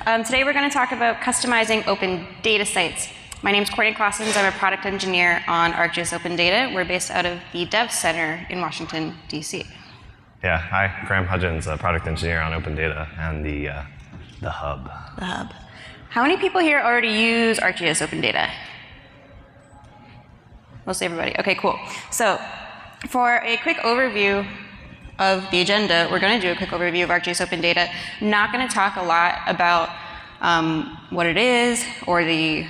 Today we're going to talk about customizing open data sites. My name is Courtney Claessens. I'm a product engineer on ArcGIS Open Data. We're based out of the Dev Center in Washington, D.C. Yeah, hi, I'm Hudgins, a product engineer on Open Data and the hub. The hub. How many people here already use ArcGIS Open Data? Mostly everybody. Okay, cool. So for a quick overview of the agenda, we're going to do a quick overview of ArcGIS Open Data. I'm not going to talk a lot about what it is or the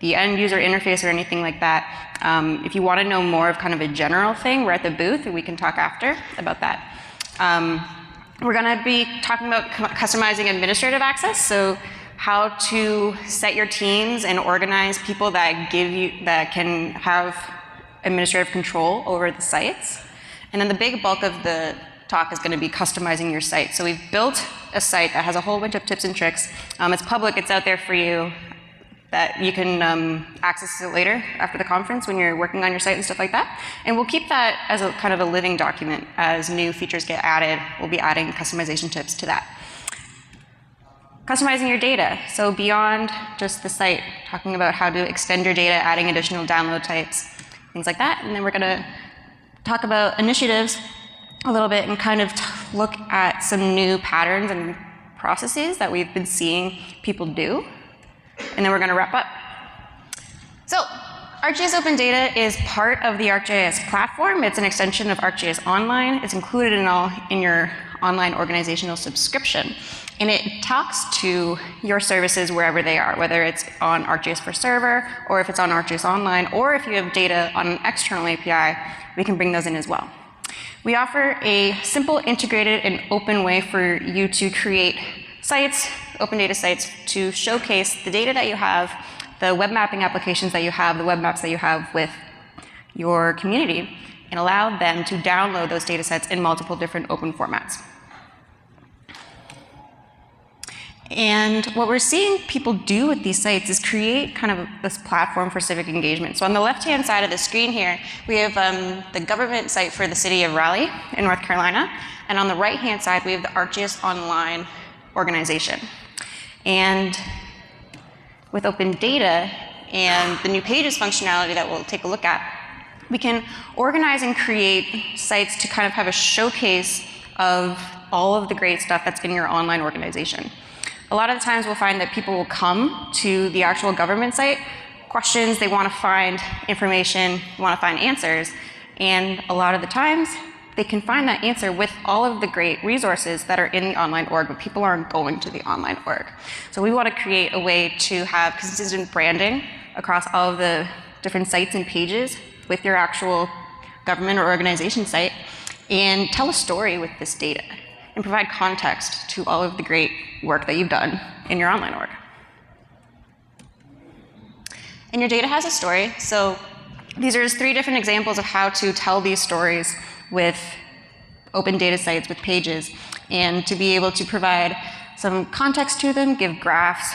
end user interface or anything like that. If you want to know more of kind of a general thing, we're at the booth and we can talk after about that. We're going to be talking about customizing administrative access, so how to set your teams and organize people that can have administrative control over the sites. And then the big bulk of the talk is going to be customizing your site. So we've built a site that has a whole bunch of tips and tricks. It's public, it's out there for you, that you can access it later after the conference when you're working on your site and stuff like that. And we'll keep that as a kind of a living document. As new features get added, we'll be adding customization tips to that. Customizing your data. So beyond just the site, talking about how to extend your data, adding additional download types, things like that. And then we're going to talk about initiatives a little bit and kind of look at some new patterns and processes that we've been seeing people do. And then we're going to wrap up. So ArcGIS Open Data is part of the ArcGIS platform. It's an extension of ArcGIS Online. It's included in your online organizational subscription. And it talks to your services wherever they are, whether it's on ArcGIS for Server, or if it's on ArcGIS Online, or if you have data on an external API, we can bring those in as well. We offer a simple, integrated, and open way for you to create sites, open data sites, to showcase the data that you have, the web mapping applications that you have, the web maps that you have with your community, and allow them to download those data sets in multiple different open formats. And what we're seeing people do with these sites is create kind of this platform for civic engagement. So on the left-hand side of the screen here, we have the government site for the city of Raleigh in North Carolina. And on the right-hand side, we have the ArcGIS Online organization. And with open data and the new pages functionality that we'll take a look at, we can organize and create sites to kind of have a showcase of all of the great stuff that's in your online organization. A lot of the times we'll find that people will come to the actual government site, questions, they want to find information, want to find answers, and a lot of the times they can find that answer with all of the great resources that are in the online org, but people aren't going to the online org. So we want to create a way to have consistent branding across all of the different sites and pages with your actual government or organization site, and tell a story with this data, and provide context to all of the great work that you've done in your online org. And your data has a story, so these are just 3 different examples of how to tell these stories with open data sites, with pages, and to be able to provide some context to them, give graphs,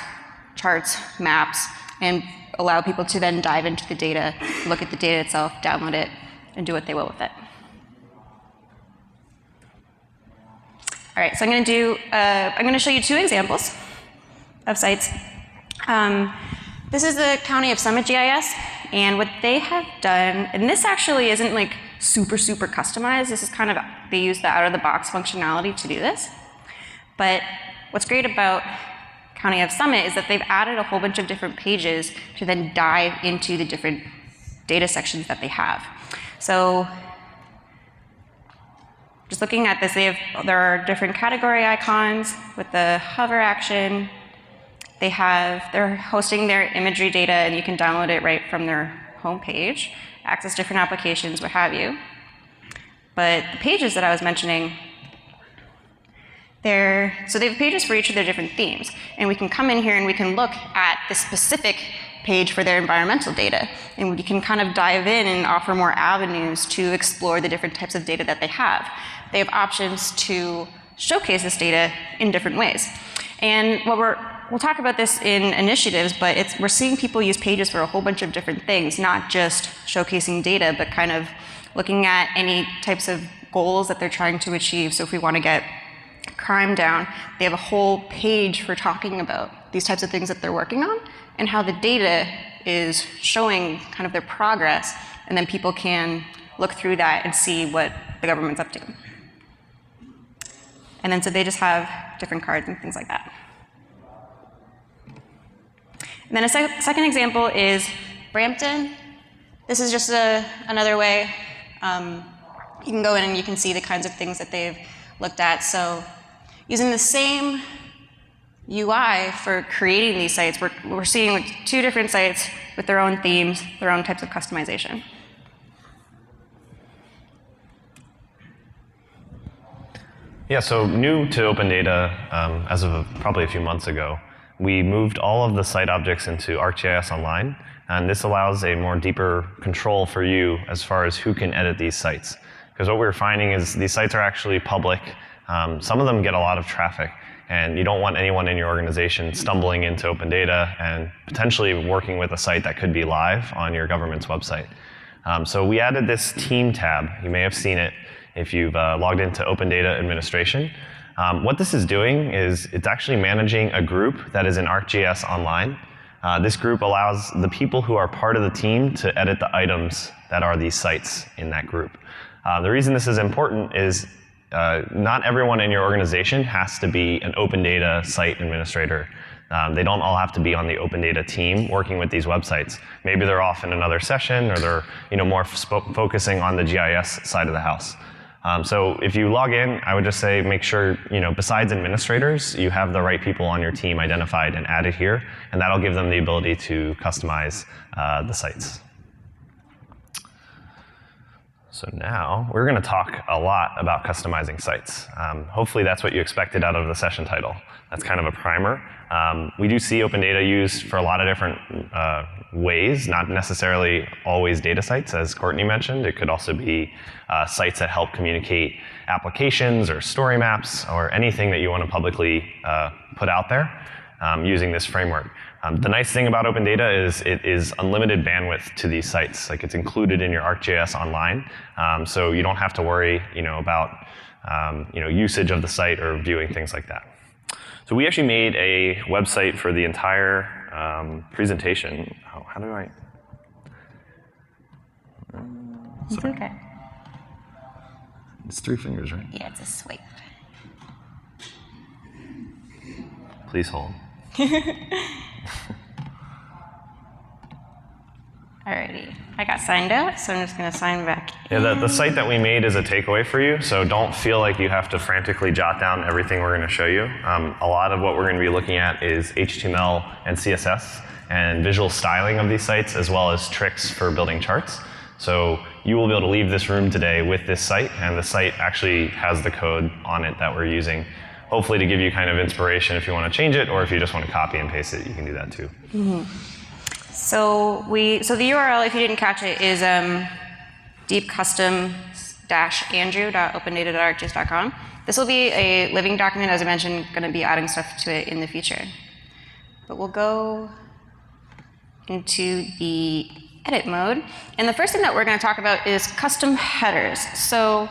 charts, maps, and allow people to then dive into the data, look at the data itself, download it, and do what they will with it. All right, so I'm going to show you 2 examples of sites. This is the County of Summit GIS, and what they have done, and this actually isn't like super customized. This is kind of, they use the out-of-the-box functionality to do this. But what's great about County of Summit is that they've added a whole bunch of different pages to then dive into the different data sections that they have. So just looking at this, there are different category icons with the hover action. They're hosting their imagery data, and you can download it right from their homepage, access different applications, what have you. But the pages that I was mentioning, so they have pages for each of their different themes. And we can come in here and we can look at the specific page for their environmental data. And we can kind of dive in and offer more avenues to explore the different types of data that they have. They have options to showcase this data in different ways. And we'll talk about this in initiatives, but we're seeing people use pages for a whole bunch of different things, not just showcasing data, but kind of looking at any types of goals that they're trying to achieve. So if we want to get crime down, they have a whole page for talking about these types of things that they're working on and how the data is showing kind of their progress, and then people can look through that and see what the government's up to. And then so they just have different cards and things like that. And then a second example is Brampton. This is just another way you can go in and you can see the kinds of things that they've looked at. So using the same UI for creating these sites, we're seeing like 2 different sites with their own themes, their own types of customization. Yeah, so new to Open Data, as of probably a few months ago, we moved all of the site objects into ArcGIS Online, and this allows a more deeper control for you as far as who can edit these sites. Because what we're finding is these sites are actually public. Some of them get a lot of traffic, and you don't want anyone in your organization stumbling into Open Data and potentially working with a site that could be live on your government's website. So we added this team tab. You may have seen it if you've logged into Open Data Administration. What this is doing is it's actually managing a group that is in ArcGIS Online. This group allows the people who are part of the team to edit the items that are these sites in that group. The reason this is important is not everyone in your organization has to be an Open Data site administrator. They don't all have to be on the Open Data team working with these websites. Maybe they're off in another session, or they're more focusing on the GIS side of the house. So if you log in, I would just say make sure, besides administrators, you have the right people on your team identified and added here, and that'll give them the ability to customize the sites. So now we're going to talk a lot about customizing sites. Hopefully that's what you expected out of the session title. That's kind of a primer. We do see Open Data used for a lot of different ways, not necessarily always data sites, as Courtney mentioned. It could also be sites that help communicate applications or story maps or anything that you want to publicly put out there using this framework. The nice thing about Open Data is it is unlimited bandwidth to these sites. Like, it's included in your ArcGIS Online, so you don't have to worry, about usage of the site or viewing things like that. So we actually made a website for the entire presentation. Oh, how do I? It's okay. It's 3 fingers, right? Yeah, it's a swipe. Please hold. Alrighty, I got signed out, so I'm just going to sign back. Yeah, the site that we made is a takeaway for you, so don't feel like you have to frantically jot down everything we're going to show you. A lot of what we're going to be looking at is HTML and CSS and visual styling of these sites, as well as tricks for building charts. So you will be able to leave this room today with this site, and the site actually has the code on it that we're using, hopefully to give you kind of inspiration if you want to change it, or if you just want to copy and paste it, you can do that too. Mm-hmm. So the URL, if you didn't catch it, is deepcustom-andrew.opendata.arcgis.com. This will be a living document, as I mentioned, going to be adding stuff to it in the future. But we'll go into the edit mode. And the first thing that we're going to talk about is custom headers. So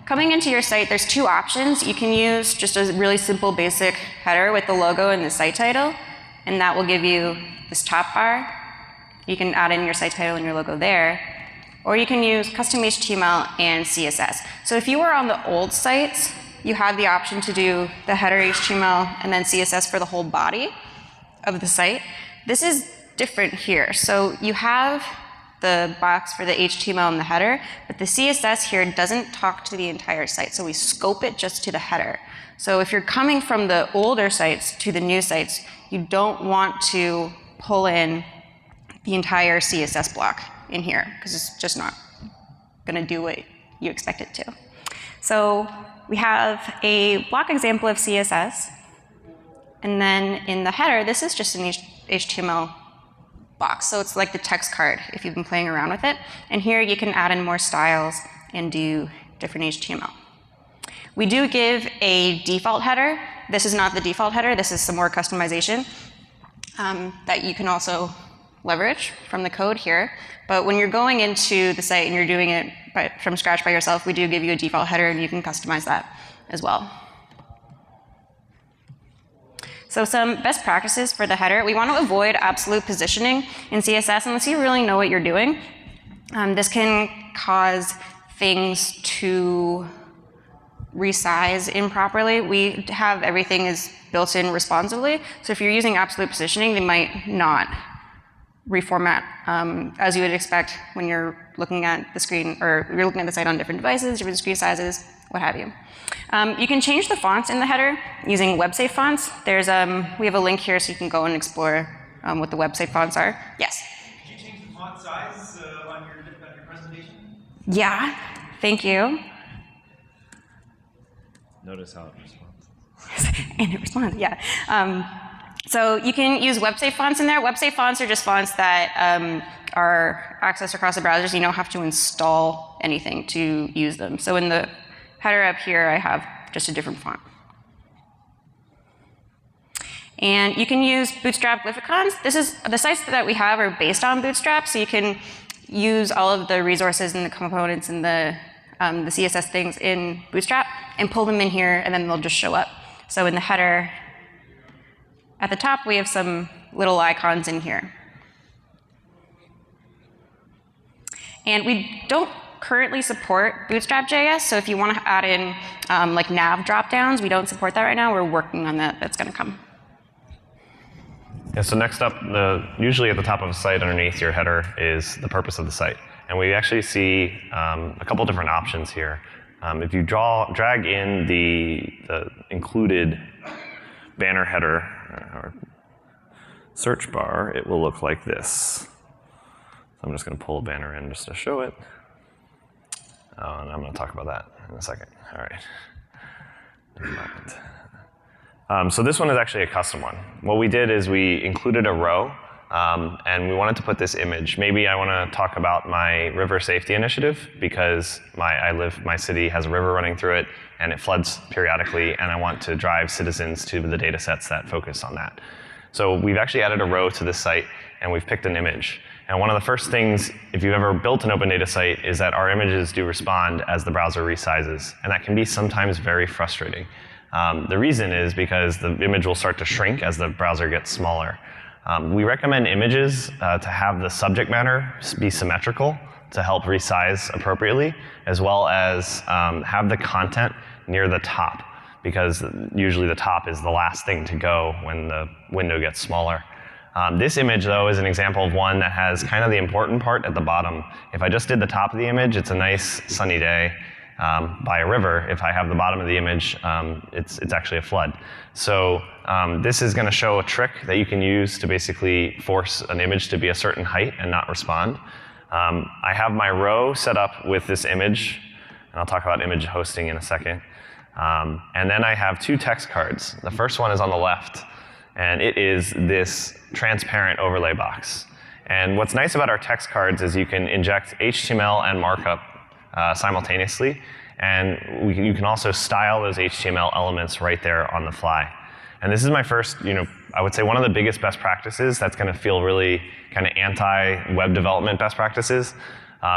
coming into your site, there's 2 options. You can use just a really simple basic header with the logo and the site title, and that will give you this top bar. You can add in your site title and your logo there, or you can use custom HTML and CSS. So if you were on the old sites, you have the option to do the header HTML and then CSS for the whole body of the site. This is different here. So you have the box for the HTML and the header, but the CSS here doesn't talk to the entire site, so we scope it just to the header. So if you're coming from the older sites to the new sites, you don't want to pull in the entire CSS block in here, because it's just not going to do what you expect it to. So we have a block example of CSS, and then in the header, this is just an HTML box. So it's like the text card if you've been playing around with it. And here you can add in more styles and do different HTML. We do give a default header. This is not the default header. This is some more customization that you can also leverage from the code here. But when you're going into the site and you're doing it from scratch by yourself, we do give you a default header and you can customize that as well. So some best practices for the header. We want to avoid absolute positioning in CSS unless you really know what you're doing. This can cause things to resize improperly. We have everything is built in responsively. So if you're using absolute positioning, they might not reformat as you would expect when you're looking at the screen, or you're looking at the site on different devices, different screen sizes, what have you. You can change the fonts in the header using web-safe fonts. There's we have a link here so you can go and explore what the web-safe fonts are. Yes? Did you change the font size on your presentation? Yeah, thank you. Notice how it responds. And it responds, yeah. So you can use web-safe fonts in there. Web-safe fonts are just fonts that are accessed across the browsers. You don't have to install anything to use them. So in the header up here, I have just a different font. And you can use Bootstrap glyphicons. This is, the sites that we have are based on Bootstrap, so you can use all of the resources and the components and the CSS things in Bootstrap and pull them in here, and then they'll just show up. So in the header, at the top, we have some little icons in here. And we don't currently support Bootstrap JS, so if you want to add in like nav dropdowns, we don't support that right now. We're working on that. That's going to come. Yeah, so next up, usually at the top of a site underneath your header is the purpose of the site. And we actually see a couple different options here. If you drag in the included banner header or search bar, it will look like this. So I'm just going to pull a banner in just to show it. And I'm going to talk about that in a second. All right. Never mind. So this one is actually a custom one. What we did is we included a row, and we wanted to put this image. Maybe I want to talk about my river safety initiative because my city has a river running through it, and it floods periodically, and I want to drive citizens to the data sets that focus on that. So we've actually added a row to this site, and we've picked an image. And one of the first things, if you've ever built an open data site, is that our images do respond as the browser resizes, and that can be sometimes very frustrating. The reason is because the image will start to shrink as the browser gets smaller. We recommend images to have the subject matter be symmetrical to help resize appropriately, as well as have the content near the top, because usually the top is the last thing to go when the window gets smaller. This image, though, is an example of one that has kind of the important part at the bottom. If I just did the top of the image, it's a nice sunny day by a river. If I have the bottom of the image, it's actually a flood. So this is going to show a trick that you can use to basically force an image to be a certain height and not respond. I have my row set up with this image, and I'll talk about image hosting in a second. And then I have two text cards. The first one is on the left, and it is this transparent overlay box. And what's nice about our text cards is you can inject HTML and markup simultaneously, and you can also style those HTML elements right there on the fly. And this is my first, I would say one of the biggest best practices that's going to feel really kind of anti-web development best practices.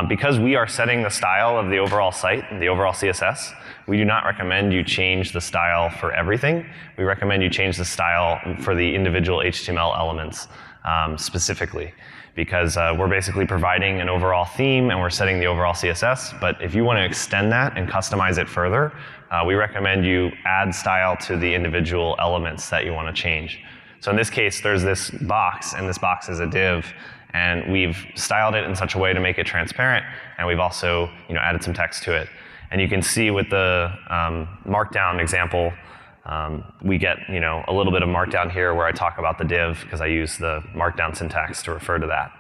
Because we are setting the style of the overall site, the overall CSS, we do not recommend you change the style for everything. We recommend you change the style for the individual HTML elements specifically, because we're basically providing an overall theme and we're setting the overall CSS. But if you want to extend that and customize it further, we recommend you add style to the individual elements that you want to change. So in this case, there's this box, and this box is a div. And we've styled it in such a way to make it transparent, and we've also added some text to it. And you can see with the markdown example, we get a little bit of markdown here where I talk about the div because I use the markdown syntax to refer to that.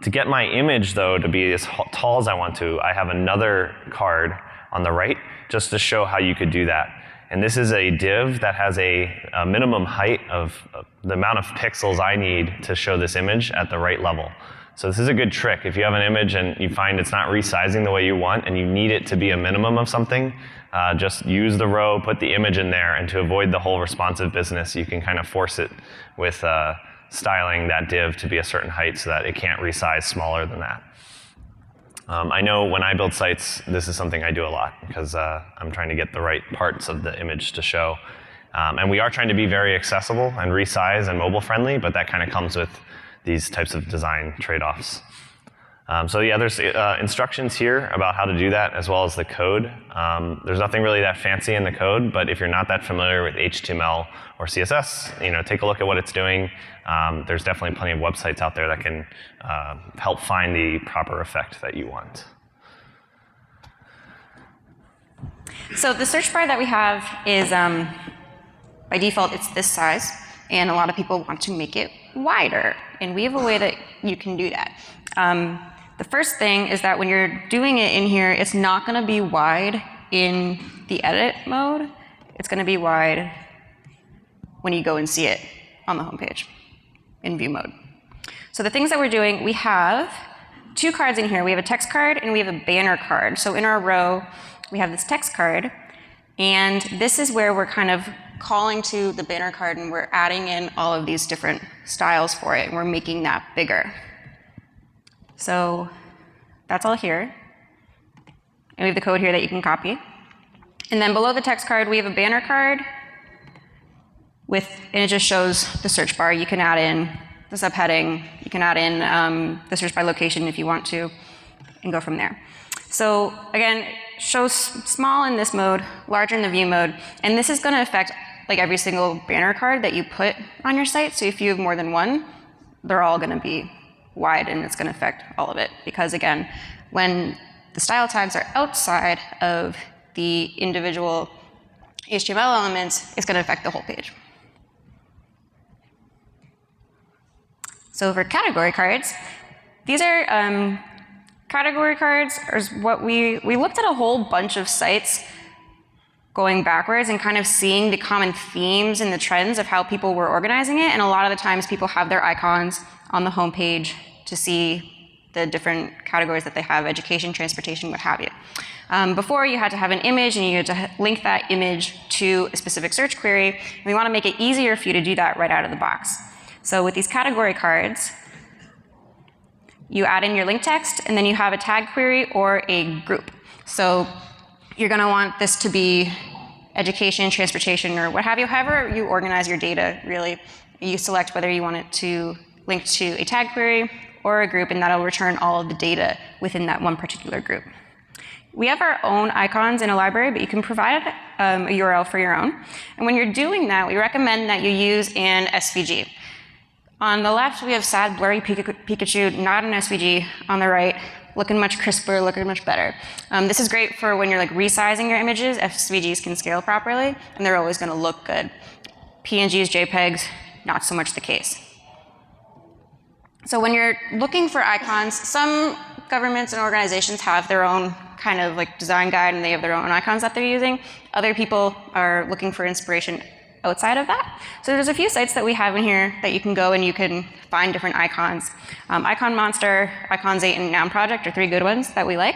To get my image, though, to be as tall as I want to, I have another card on the right just to show how you could do that. And this is a div that has a minimum height of the amount of pixels I need to show this image at the right level. So this is a good trick. If you have an image and you find it's not resizing the way you want and you need it to be a minimum of something, just use the row, put the image in there, and to avoid the whole responsive business, you can kind of force it with styling that div to be a certain height so that it can't resize smaller than that. I know when I build sites, this is something I do a lot because I'm trying to get the right parts of the image to show. And we are trying to be very accessible and resize and mobile friendly, but that kind of comes with these types of design trade-offs. So yeah, there's instructions here about how to do that, as well as the code. There's nothing really that fancy in the code, but if you're not that familiar with HTML or CSS, take a look at what it's doing. There's definitely plenty of websites out there that can help find the proper effect that you want. So the search bar that we have is, by default, it's this size, and a lot of people want to make it wider, and we have a way that you can do that. The first thing is that when you're doing it in here, it's not going to be wide in the edit mode. It's going to be wide when you go and see it on the home page in view mode. So the things that we're doing, we have two cards in here. We have a text card and we have a banner card. So in our row, we have this text card, and this is where we're kind of calling to the banner card, and we're adding in all of these different styles for it, and we're making that bigger. So that's all here. And we have the code here that you can copy. And then below the text card, we have a banner card and it just shows the search bar. You can add in the subheading. You can add in the search by location if you want to, and go from there. So again, it shows small in this mode, larger in the view mode, and this is going to affect like every single banner card that you put on your site. So if you have more than one, they're all going to be wide, and it's going to affect all of it, because again, when the style tags are outside of the individual HTML elements, it's going to affect the whole page. So for category cards, these are category cards is what we looked at a whole bunch of sites going backwards and kind of seeing the common themes and the trends of how people were organizing it, and a lot of the times people have their icons on the home page to see the different categories that they have: education, transportation, what have you. Before, you had to have an image and you had to link that image to a specific search query, and we want to make it easier for you to do that right out of the box. So with these category cards, you add in your link text, and then you have a tag query or a group. So you're going to want this to be education, transportation, or what have you. However you organize your data, really, you select whether you want it to link to a tag query or a group, and that'll return all of the data within that one particular group. We have our own icons in a library, but you can provide a URL for your own. And when you're doing that, we recommend that you use an SVG. On the left, we have sad, blurry Pikachu, not an SVG. On the right, looking much crisper, looking much better. This is great for when you're like resizing your images. SVGs can scale properly, and they're always going to look good. PNGs, JPEGs, not so much the case. So when you're looking for icons, some governments and organizations have their own kind of like design guide, and they have their own icons that they're using. Other people are looking for inspiration outside of that. So there's a few sites that we have in here that you can go and you can find different icons. Icon Monster, Icons8, and Noun Project are three good ones that we like.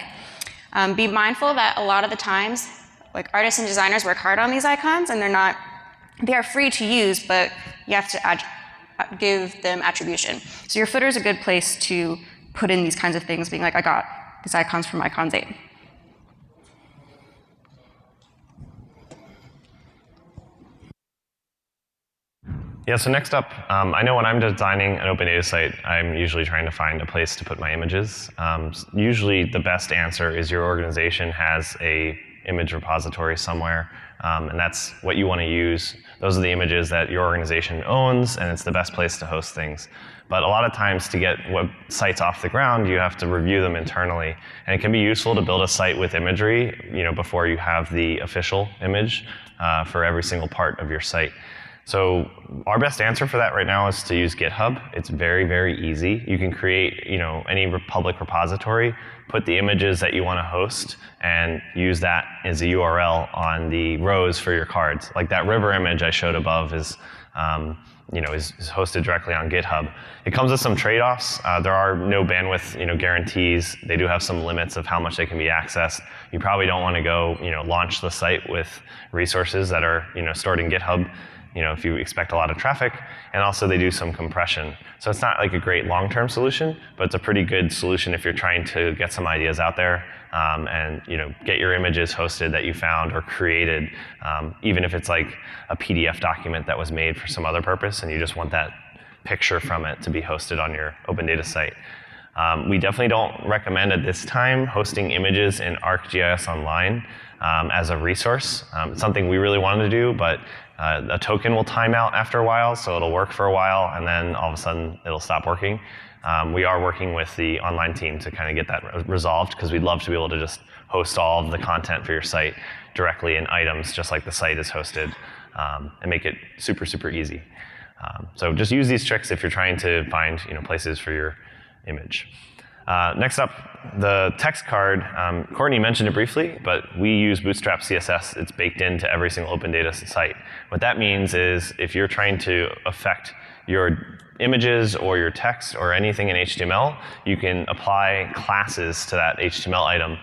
Be mindful that a lot of the times, like artists and designers work hard on these icons, and they are free to use, but you have to give them attribution. So your footer is a good place to put in these kinds of things, being like, I got these icons from Icons8. Yeah, so next up, I know when I'm designing an open data site, I'm usually trying to find a place to put my images. Usually the best answer is your organization has a image repository somewhere, and that's what you want to use. Those are the images that your organization owns, and it's the best place to host things. But a lot of times to get sites off the ground, you have to review them internally. And it can be useful to build a site with imagery, before you have the official image for every single part of your site. So our best answer for that right now is to use GitHub. It's very, very easy. You can create, any public repository, put the images that you want to host, and use that as a URL on the rows for your cards. Like that river image I showed above is hosted directly on GitHub. It comes with some trade-offs. There are no bandwidth, guarantees. They do have some limits of how much they can be accessed. You probably don't want to go, launch the site with resources that are, stored in GitHub. if you expect a lot of traffic, and also they do some compression. So it's not like a great long-term solution, but it's a pretty good solution if you're trying to get some ideas out there and get your images hosted that you found or created, even if it's like a PDF document that was made for some other purpose and you just want that picture from it to be hosted on your open data site. We definitely don't recommend at this time hosting images in ArcGIS Online as a resource. It's something we really wanted to do, but a token will time out after a while, so it'll work for a while, and then all of a sudden it'll stop working. We are working with the online team to kind of get that resolved, because we'd love to be able to just host all of the content for your site directly in items, just like the site is hosted, and make it super, super easy. So just use these tricks if you're trying to find places for your image. Next up, the text card. Courtney mentioned it briefly, but we use Bootstrap CSS. It's baked into every single open data site. What that means is if you're trying to affect your images or your text or anything in HTML, you can apply classes to that HTML item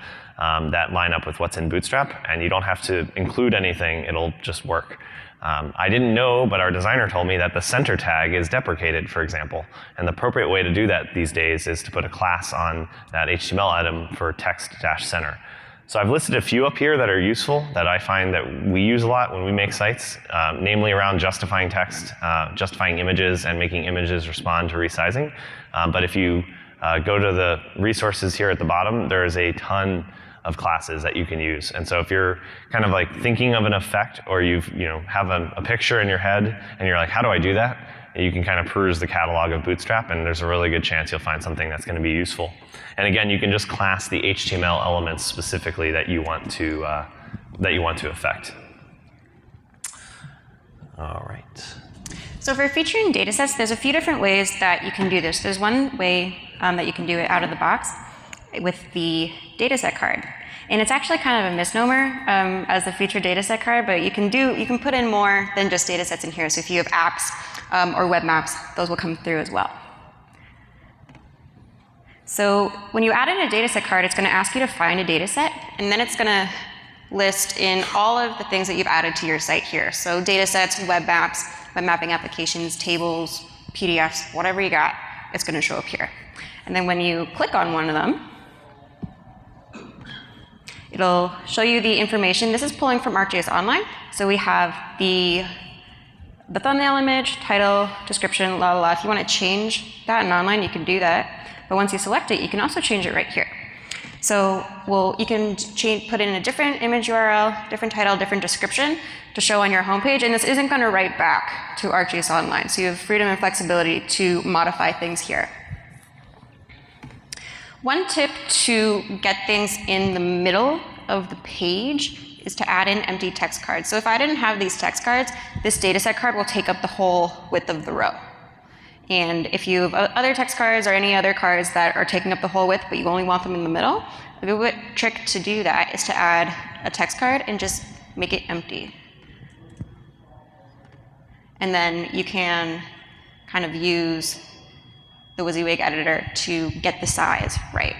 that line up with what's in Bootstrap, and you don't have to include anything. It'll just work. I didn't know, but our designer told me that the center tag is deprecated, for example. And the appropriate way to do that these days is to put a class on that HTML item for text-center. So I've listed a few up here that are useful, that I find that we use a lot when we make sites, namely around justifying text, justifying images, and making images respond to resizing. But if you go to the resources here at the bottom, there is a ton of classes that you can use. And so if you're kind of like thinking of an effect, or have a picture in your head and you're like, how do I do that? You can kind of peruse the catalog of Bootstrap, and there's a really good chance you'll find something that's going to be useful. And again, you can just class the HTML elements specifically that you want to affect. All right. So for featuring datasets, there's a few different ways that you can do this. There's one way that you can do it out of the box with the dataset card. And it's actually kind of a misnomer as the featured dataset card, but you can put in more than just datasets in here. So if you have apps or web maps, those will come through as well. So when you add in a dataset card, it's going to ask you to find a dataset, and then it's going to list in all of the things that you've added to your site here. So datasets, web maps, web mapping applications, tables, PDFs, whatever you got, it's going to show up here. And then when you click on one of them, it'll show you the information. This is pulling from ArcGIS Online. So we have the thumbnail image, title, description, la la la. If you want to change that in online, you can do that. But once you select it, you can also change it right here. So you can put in a different image URL, different title, different description to show on your homepage. And this isn't going to write back to ArcGIS Online. So you have freedom and flexibility to modify things here. One tip to get things in the middle of the page is to add in empty text cards. So if I didn't have these text cards, this dataset card will take up the whole width of the row. And if you have other text cards or any other cards that are taking up the whole width, but you only want them in the middle, a good trick to do that is to add a text card and just make it empty. And then you can kind of use the WYSIWG editor to get the size right.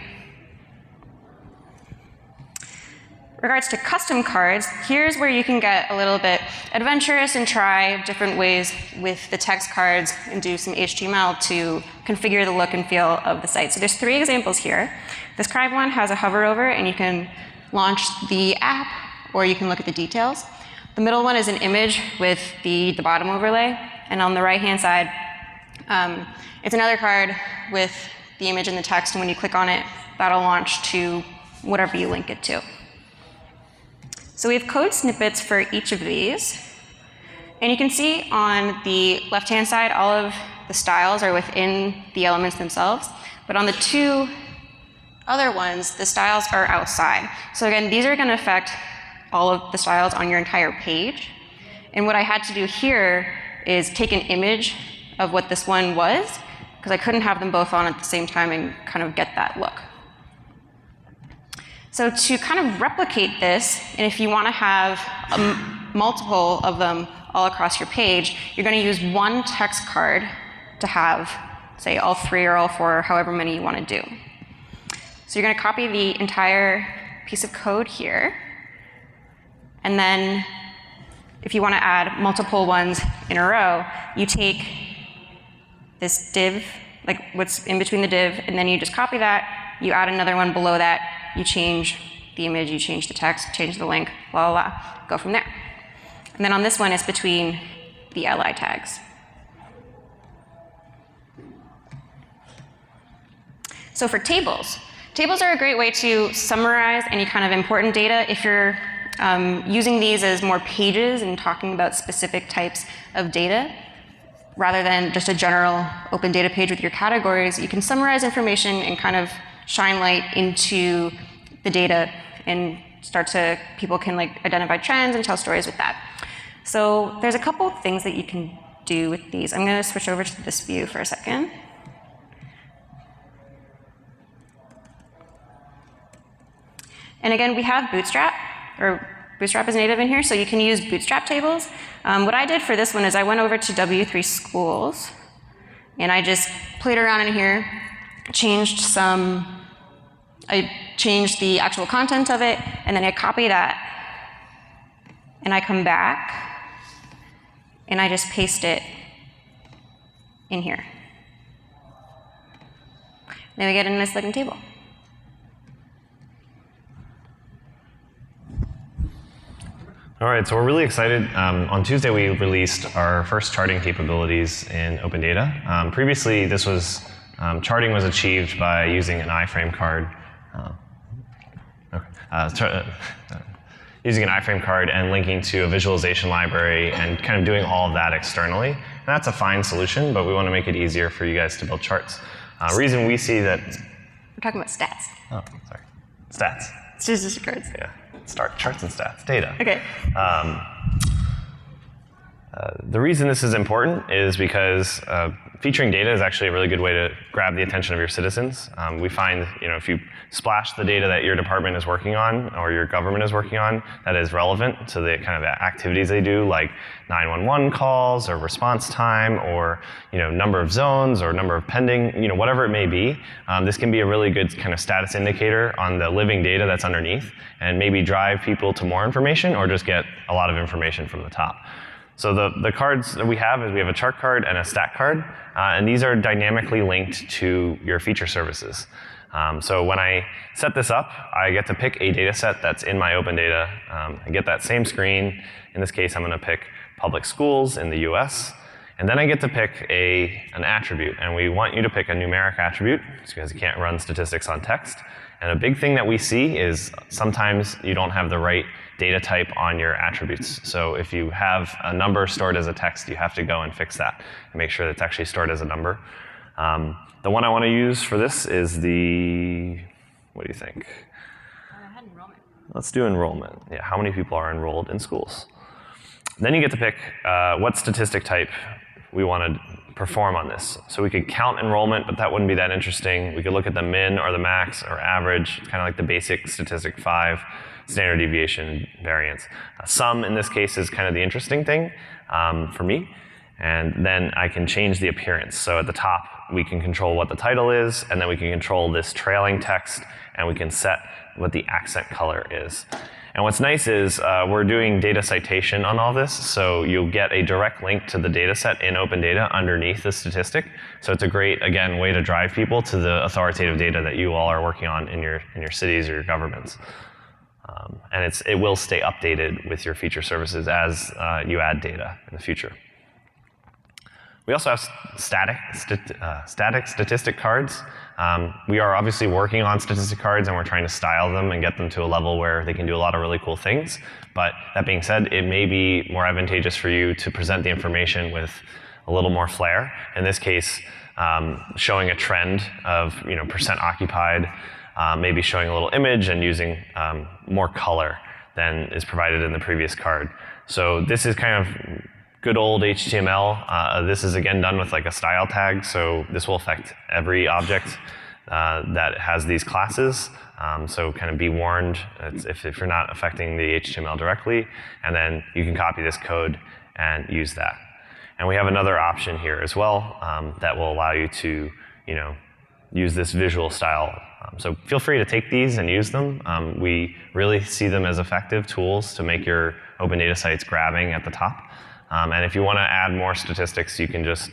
In regards to custom cards, here's where you can get a little bit adventurous and try different ways with the text cards and do some HTML to configure the look and feel of the site. So there's 3 examples here. This Scribe one has a hover over, and you can launch the app, or you can look at the details. The middle one is an image with the bottom overlay, and on the right-hand side, it's another card with the image and the text, and when you click on it, that'll launch to whatever you link it to. So we have code snippets for each of these. And you can see on the left-hand side, all of the styles are within the elements themselves. But on the 2 other ones, the styles are outside. So again, these are going to affect all of the styles on your entire page. And what I had to do here is take an image of what this one was, because I couldn't have them both on at the same time and kind of get that look. So to kind of replicate this, and if you want to have multiple of them all across your page, you're going to use one text card to have, say, all 3 or all 4, or however many you want to do. So you're going to copy the entire piece of code here, and then if you want to add multiple ones in a row, you take this div, like what's in between the div, and then you just copy that, you add another one below that, you change the image, you change the text, change the link, blah, blah, blah, go from there. And then on this one, it's between the li tags. So for tables, tables are a great way to summarize any kind of important data. If you're using these as more pages and talking about specific types of data, rather than just a general open data page with your categories, you can summarize information and kind of shine light into the data and people can like identify trends and tell stories with that. So there's a couple things that you can do with these. I'm going to switch over to this view for a second. And again, we have Bootstrap, or Bootstrap is native in here, so you can use Bootstrap tables. What I did for this one is I went over to W3 Schools, and I just played around in here, I changed the actual content of it, and then I copy that, and I come back, and I just paste it in here. Then we get a nice looking table. All right, so we're really excited. On Tuesday, we released our first charting capabilities in Open Data. Previously, this was charting was achieved by using an iframe card. Using an iframe card and linking to a visualization library and kind of doing all of that externally. And that's a fine solution, but we want to make it easier for you guys to build charts. Reason we see that. We're talking about stats. Oh, sorry. Stats. Statistical cards. Yeah. Start charts and stats, data. Okay. The reason this is important is because featuring data is actually a really good way to grab the attention of your citizens. We find, if you splash the data that your department is working on or your government is working on that is relevant to the kind of activities they do, like 911 calls or response time or number of zones or number of pending, whatever it may be, this can be a really good kind of status indicator on the living data that's underneath and maybe drive people to more information or just get a lot of information from the top. So the cards that we have is we have a chart card and a stat card, and these are dynamically linked to your feature services. So when I set this up, I get to pick a data set that's in my open data. I get that same screen. In this case, I'm going to pick public schools in the US. And then I get to pick an attribute. And we want you to pick a numeric attribute because you can't run statistics on text. And a big thing that we see is sometimes you don't have the right data type on your attributes. So if you have a number stored as a text, you have to go and fix that and make sure that it's actually stored as a number. The one I want to use for this is what do you think? I had enrollment. Let's do enrollment. Yeah, how many people are enrolled in schools? Then you get to pick what statistic type we want to perform on this. So we could count enrollment, but that wouldn't be that interesting. We could look at the min or the max or average, kind of like the basic statistic 5, standard deviation variance. Sum in this case is kind of the interesting thing for me. And then I can change the appearance. So at the top, we can control what the title is, and then we can control this trailing text, and we can set what the accent color is. And what's nice is we're doing data citation on all this, so you'll get a direct link to the data set in Open Data underneath the statistic. So it's a great, again, way to drive people to the authoritative data that you all are working on in your cities or your governments. And it will stay updated with your feature services as you add data in the future. We also have static statistic cards. We are obviously working on statistic cards, and we're trying to style them and get them to a level where they can do a lot of really cool things. But that being said, it may be more advantageous for you to present the information with a little more flair. In this case, showing a trend of percent occupied, maybe showing a little image and using more color than is provided in the previous card. So this is kind of good old HTML. This is again done with like a style tag, so this will affect every object that has these classes. So kind of be warned if you're not affecting the HTML directly, and then you can copy this code and use that. And we have another option here as well that will allow you to use this visual style. So feel free to take these and use them. We really see them as effective tools to make your open data sites grabbing at the top. And if you want to add more statistics, you can just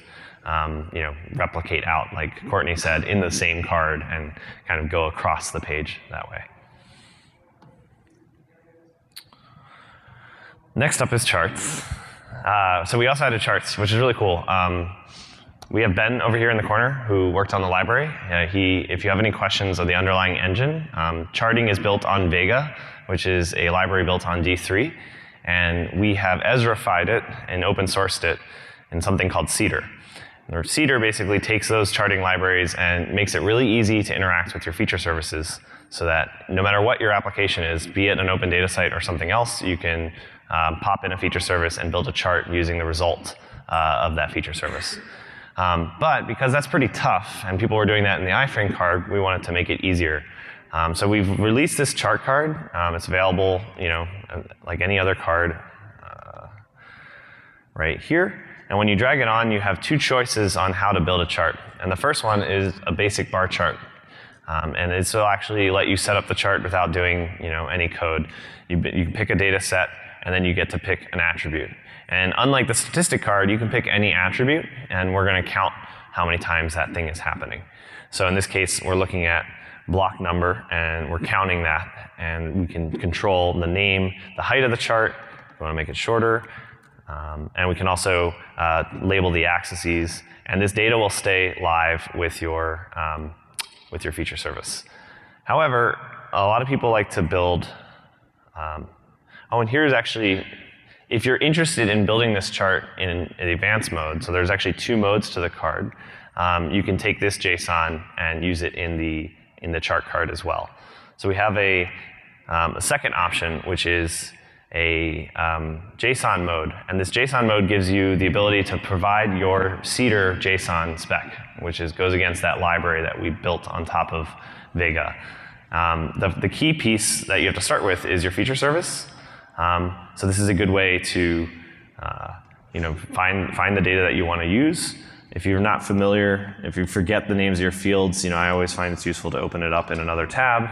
replicate out, like Courtney said, in the same card and kind of go across the page that way. Next up is charts. So we also added charts, which is really cool. We have Ben over here in the corner who worked on the library. If you have any questions of the underlying engine, charting is built on Vega, which is a library built on D3. And we have Esrified it and open sourced it in something called Cedar. And Cedar basically takes those charting libraries and makes it really easy to interact with your feature services so that no matter what your application is, be it an open data site or something else, you can pop in a feature service and build a chart using the result of that feature service. But because that's pretty tough, and people were doing that in the iframe card, we wanted to make it easier. So we've released this chart card. It's available, like any other card, right here. And when you drag it on, you have two choices on how to build a chart. And the first one is a basic bar chart. And this will actually let you set up the chart without doing any code. You pick a data set, and then you get to pick an attribute. And unlike the statistic card, you can pick any attribute, and we're going to count how many times that thing is happening. So in this case, we're looking at block number, and we're counting that. And we can control the name, the height of the chart. We want to make it shorter. And we can also label the axes. And this data will stay live with your feature service. However, a lot of people like to build and here's actually, if you're interested in building this chart in an advanced mode, so there's actually two modes to the card, you can take this JSON and use it in the chart card as well. So we have a second option, which is a JSON mode. And this JSON mode gives you the ability to provide your Cedar JSON spec, which goes against that library that we built on top of Vega. The key piece that you have to start with is your feature service. So this is a good way to find the data that you want to use. If you're not familiar, if you forget the names of your fields, I always find it's useful to open it up in another tab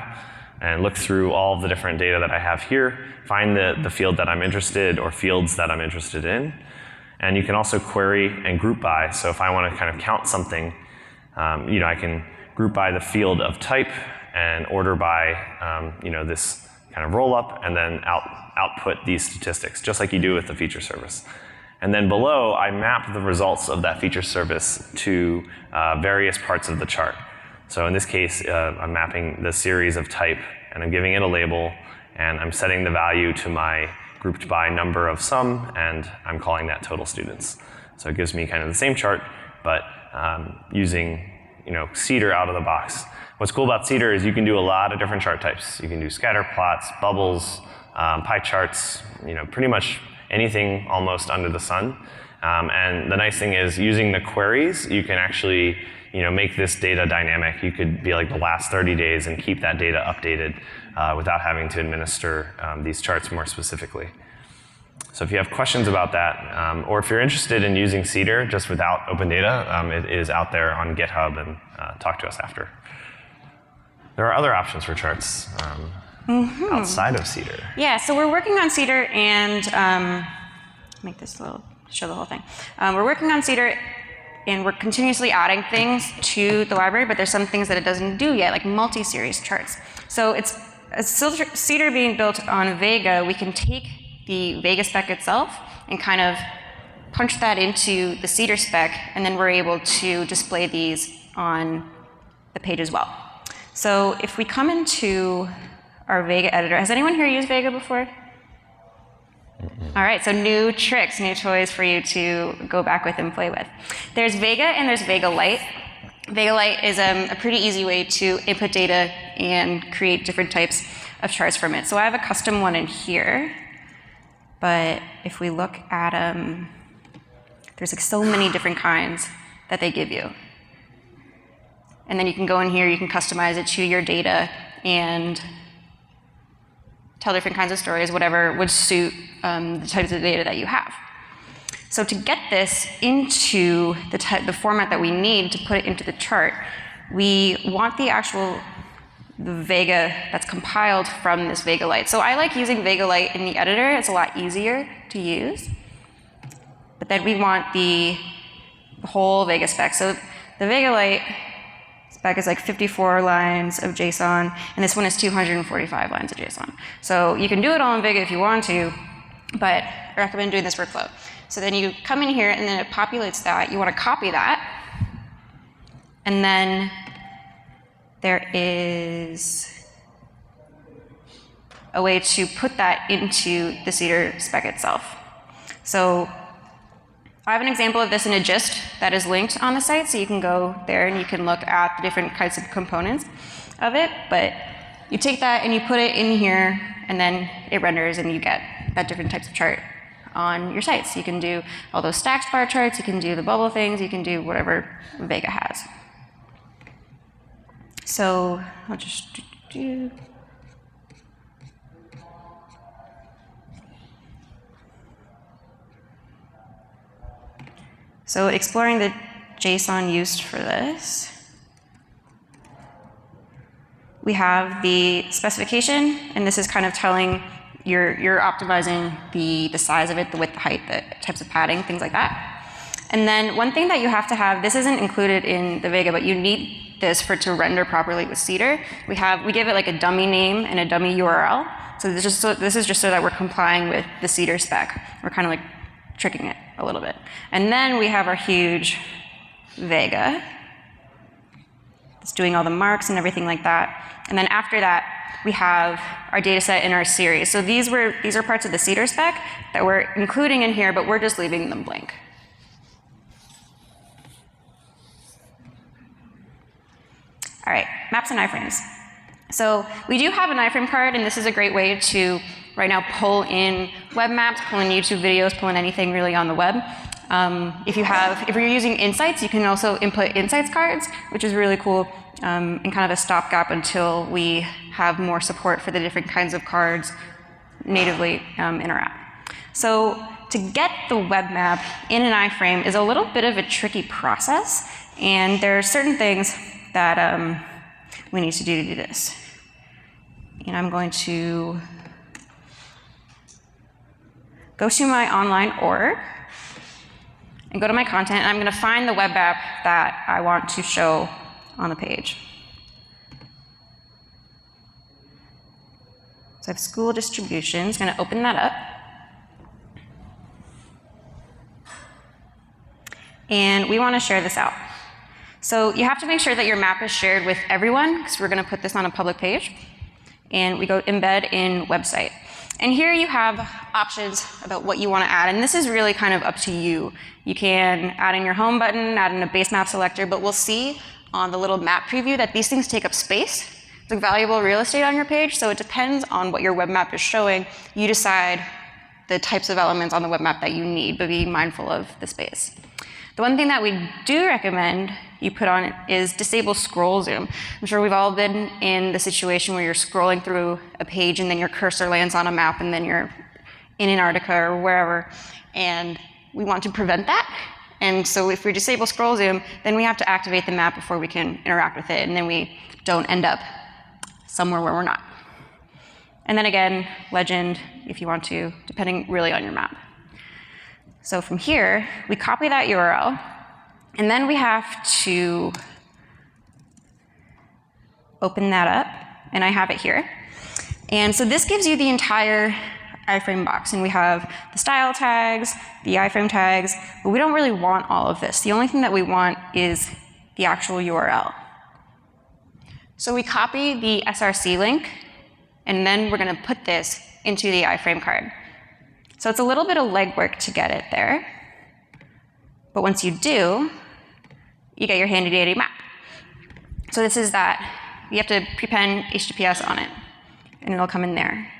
and look through all of the different data that I have here, find the field that I'm interested or fields that I'm interested in. And you can also query and group by. So if I want to kind of count something, I can group by the field of type and order by this kind of roll up and then output these statistics, just like you do with the feature service. And then below, I map the results of that feature service to various parts of the chart. So in this case, I'm mapping the series of type, and I'm giving it a label, and I'm setting the value to my grouped by number of sum, and I'm calling that total students. So it gives me kind of the same chart, but using Cedar out of the box. What's cool about Cedar is you can do a lot of different chart types. You can do scatter plots, bubbles, pie charts, pretty much anything almost under the sun. And the nice thing is using the queries, you can actually make this data dynamic. You could be like the last 30 days and keep that data updated without having to administer these charts more specifically. So if you have questions about that, or if you're interested in using Cedar just without open data, it is out there on GitHub, and talk to us after. There are other options for charts outside of Cedar. Yeah, so we're working on Cedar, and make this show the whole thing. We're working on Cedar, and we're continuously adding things to the library, but there's some things that it doesn't do yet, like multi-series charts. So it's Cedar being built on Vega. We can take the Vega spec itself and kind of punch that into the Cedar spec, and then we're able to display these on the page as well. So if we come into our Vega editor, has anyone here used Vega before? All right, so new tricks, new toys for you to go back with and play with. There's Vega and there's Vega Light. Vega Light is a pretty easy way to input data and create different types of charts from it. So I have a custom one in here, but if we look at there's like so many different kinds that they give you. And then you can go in here, you can customize it to your data and tell different kinds of stories, whatever would suit the types of data that you have. So to get this into the format that we need to put it into the chart, we want the actual the Vega that's compiled from this Vega Light. So I like using Vega Light in the editor. It's a lot easier to use. But then we want the whole Vega spec. So the Vega Light spec is like 54 lines of JSON, and this one is 245 lines of JSON. So you can do it all in Vega if you want to, but I recommend doing this workflow. So then you come in here, and then it populates that. You want to copy that, and then there is a way to put that into the Cedar spec itself. So I have an example of this in a gist that is linked on the site, so you can go there and you can look at the different kinds of components of it. But you take that and you put it in here, and then it renders, and you get that different types of chart on your site. So you can do all those stacked bar charts, you can do the bubble things, you can do whatever Vega has. So I'll just do. So exploring the JSON used for this, we have the specification, and this is kind of telling you're optimizing the size of it, the width, the height, the types of padding, things like that. And then one thing that you have to have, this isn't included in the Vega, but you need this for it to render properly with Cedar. We give it like a dummy name and a dummy URL. So this is just so that we're complying with the Cedar spec. We're kind of like tricking it a little bit. And then we have our huge Vega. It's doing all the marks and everything like that. And then after that, we have our data set in our series. So these are parts of the Cedar spec that we're including in here, but we're just leaving them blank. All right, maps and iframes. So we do have an iframe card, and this is a great way to right now pull in web maps, pull in YouTube videos, pull in anything really on the web. If you're using Insights, you can also input Insights cards, which is really cool, and kind of a stopgap until we have more support for the different kinds of cards natively in our app. So to get the web map in an iframe is a little bit of a tricky process, and there are certain things that we need to do this. And I'm going to go to my online org and go to my content, and I'm going to find the web app that I want to show on the page. So I have school distributions. I'm going to open that up. And we want to share this out. So you have to make sure that your map is shared with everyone, because we're going to put this on a public page. And we go embed in website. And here you have options about what you want to add, and this is really kind of up to you. You can add in your home button, add in a base map selector, but we'll see on the little map preview that these things take up space. It's like valuable real estate on your page, so it depends on what your web map is showing. You decide the types of elements on the web map that you need, but be mindful of the space. The one thing that we do recommend you put on is disable scroll zoom. I'm sure we've all been in the situation where you're scrolling through a page and then your cursor lands on a map and then you're in Antarctica or wherever, and we want to prevent that. And so if we disable scroll zoom, then we have to activate the map before we can interact with it, and then we don't end up somewhere where we're not. And then again, legend if you want to, depending really on your map. So from here, we copy that URL, and then we have to open that up, and I have it here. And so this gives you the entire iframe box, and we have the style tags, the iframe tags, but we don't really want all of this. The only thing that we want is the actual URL. So we copy the SRC link, and then we're going to put this into the iframe card. So it's a little bit of legwork to get it there, but once you do, you get your handy dandy map. So this is that. You have to prepend HTTPS on it, and it'll come in there.